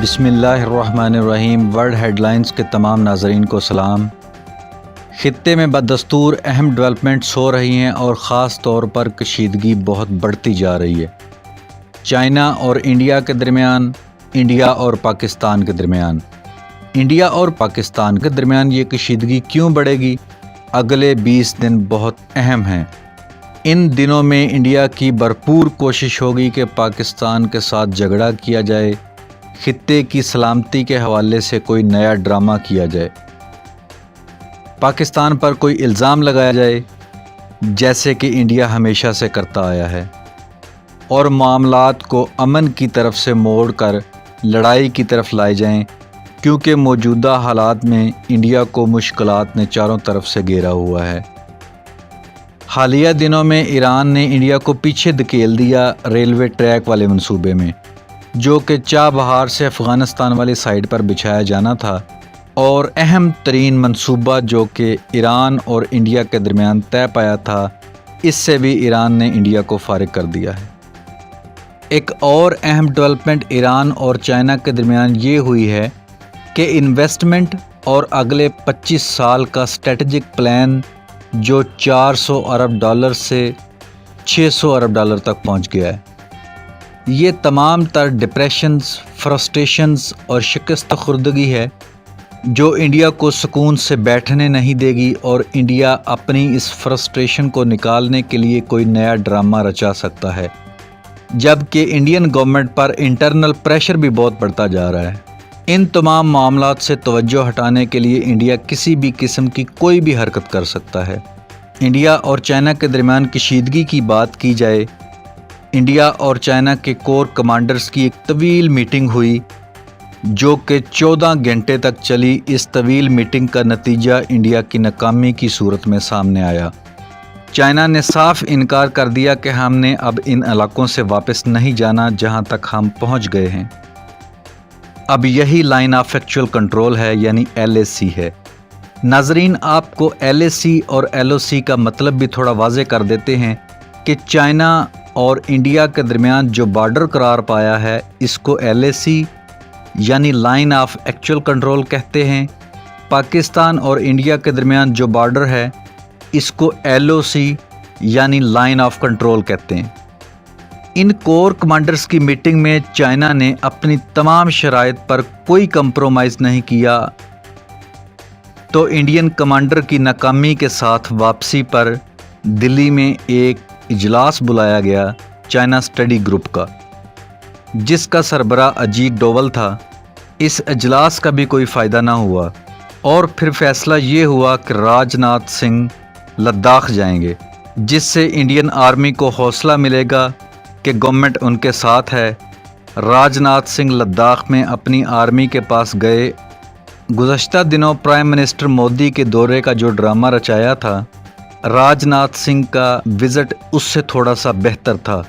بسم اللہ الرحمن الرحیم۔ ورلڈ ہیڈ لائنز کے تمام ناظرین کو سلام۔ خطے میں بدستور اہم ڈیولپمنٹس ہو رہی ہیں اور خاص طور پر کشیدگی بہت بڑھتی جا رہی ہے۔ چائنا اور انڈیا کے درمیان، انڈیا اور پاکستان کے درمیان، انڈیا اور پاکستان کے درمیان یہ کشیدگی کیوں بڑھے گی؟ اگلے 20 دن بہت اہم ہیں۔ ان دنوں میں انڈیا کی بھرپور کوشش ہوگی کہ پاکستان کے ساتھ جھگڑا کیا جائے، خطے کی سلامتی کے حوالے سے کوئی نیا ڈرامہ کیا جائے، پاکستان پر کوئی الزام لگایا جائے جیسے کہ انڈیا ہمیشہ سے کرتا آیا ہے، اور معاملات کو امن کی طرف سے موڑ کر لڑائی کی طرف لائے جائیں، کیونکہ موجودہ حالات میں انڈیا کو مشکلات نے چاروں طرف سے گھیرا ہوا ہے۔ حالیہ دنوں میں ایران نے انڈیا کو پیچھے دھکیل دیا ریلوے ٹریک والے منصوبے میں، جو کہ چابہار سے افغانستان والی سائڈ پر بچھایا جانا تھا، اور اہم ترین منصوبہ جو کہ ایران اور انڈیا کے درمیان طے پایا تھا، اس سے بھی ایران نے انڈیا کو فارغ کر دیا ہے۔ ایک اور اہم ڈیولپمنٹ ایران اور چائنا کے درمیان یہ ہوئی ہے کہ انویسٹمنٹ اور اگلے 25 سال کا اسٹریٹجک پلان جو $400 ارب سے $600 ارب تک پہنچ گیا ہے، یہ تمام تر ڈپریشنز، فرسٹریشنز اور شکست خوردگی ہے جو انڈیا کو سکون سے بیٹھنے نہیں دے گی، اور انڈیا اپنی اس فرسٹریشن کو نکالنے کے لیے کوئی نیا ڈرامہ رچا سکتا ہے، جبکہ انڈین گورنمنٹ پر انٹرنل پریشر بھی بہت بڑھتا جا رہا ہے۔ ان تمام معاملات سے توجہ ہٹانے کے لیے انڈیا کسی بھی قسم کی کوئی بھی حرکت کر سکتا ہے۔ انڈیا اور چائنا کے درمیان کشیدگی کی بات کی جائے، انڈیا اور چائنا کے کور کمانڈرز کی ایک طویل میٹنگ ہوئی جو کہ 14 گھنٹے تک چلی۔ اس طویل میٹنگ کا نتیجہ انڈیا کی ناکامی کی صورت میں سامنے آیا۔ چائنا نے صاف انکار کر دیا کہ ہم نے اب ان علاقوں سے واپس نہیں جانا جہاں تک ہم پہنچ گئے ہیں۔ اب یہی لائن آف ایکچوئل کنٹرول ہے، یعنی LAC ہے۔ ناظرین، آپ کو LAC اور LOC کا مطلب بھی تھوڑا واضح کر دیتے ہیں کہ چائنا اور انڈیا کے درمیان جو بارڈر قرار پایا ہے، اس کو LAC یعنی لائن آف ایکچوئل کنٹرول کہتے ہیں۔ پاکستان اور انڈیا کے درمیان جو بارڈر ہے، اس کو LOC یعنی لائن آف کنٹرول کہتے ہیں۔ ان کور کمانڈرز کی میٹنگ میں چائنا نے اپنی تمام شرائط پر کوئی کمپرومائز نہیں کیا، تو انڈین کمانڈر کی ناکامی کے ساتھ واپسی پر دلی میں ایک اجلاس بلایا گیا چائنا اسٹڈی گروپ کا، جس کا سربراہ اجیت ڈوول تھا۔ اس اجلاس کا بھی کوئی فائدہ نہ ہوا، اور پھر فیصلہ یہ ہوا کہ راج ناتھ سنگھ لداخ جائیں گے، جس سے انڈین آرمی کو حوصلہ ملے گا کہ گورنمنٹ ان کے ساتھ ہے۔ راج ناتھ سنگھ لداخ میں اپنی آرمی کے پاس گئے۔ گزشتہ دنوں پرائم منسٹر مودی کے دورے کا جو ڈرامہ رچایا تھا، راج ناتھ سنگھ کا وزٹ اس سے تھوڑا سا بہتر تھا،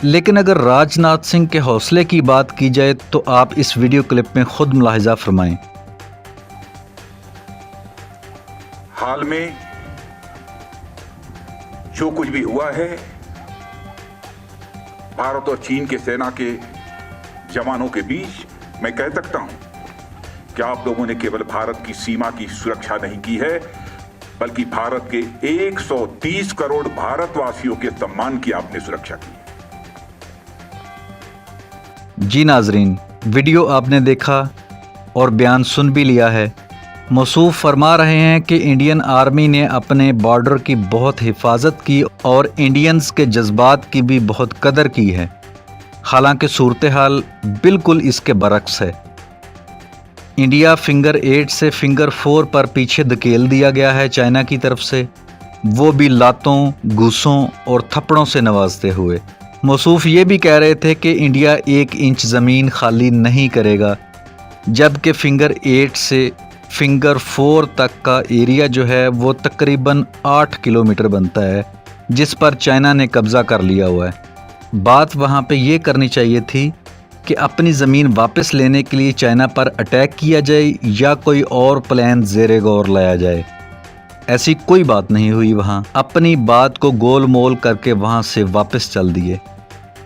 لیکن اگر راج ناتھ سنگھ کے حوصلے کی بات کی جائے تو آپ اس ویڈیو کلپ میں خود ملاحظہ فرمائیں۔ حال میں جو کچھ بھی ہوا ہے، بھارت اور چین کے سینا کے جوانوں کے بیچ، میں کہہ سکتا ہوں کہ آپ لوگوں نے کیول بھارت کی سیما کی سرکشا نہیں کی ہے، بلکہ بھارت کے 130 کروڑ بھارت واسیوں کے سمان کی آپ نے سرکشا کی۔ جی ناظرین، ویڈیو آپ نے دیکھا اور بیان سن بھی لیا ہے۔ موصوف فرما رہے ہیں کہ انڈین آرمی نے اپنے بارڈر کی بہت حفاظت کی اور انڈینز کے جذبات کی بھی بہت قدر کی ہے، حالانکہ صورتحال بالکل اس کے برعکس ہے۔ انڈیا فنگر 8 سے فنگر 4 پر پیچھے دھکیل دیا گیا ہے چائنا کی طرف سے، وہ بھی لاتوں، گھوسوں اور تھپڑوں سے نوازتے ہوئے۔ موصوف یہ بھی کہہ رہے تھے کہ انڈیا 1 انچ زمین خالی نہیں کرے گا، جبکہ فنگر 8 سے فنگر 4 تک کا ایریا جو ہے وہ تقریباً 8 کلومیٹر بنتا ہے، جس پر چائنا نے قبضہ کر لیا ہوا ہے۔ بات وہاں پہ یہ کرنی چاہیے تھی کہ اپنی زمین واپس لینے کے لیے چائنا پر اٹیک کیا جائے یا کوئی اور پلان زیر غور لایا جائے۔ ایسی کوئی بات نہیں ہوئی، وہاں اپنی بات کو گول مول کر کے وہاں سے واپس چل دیے۔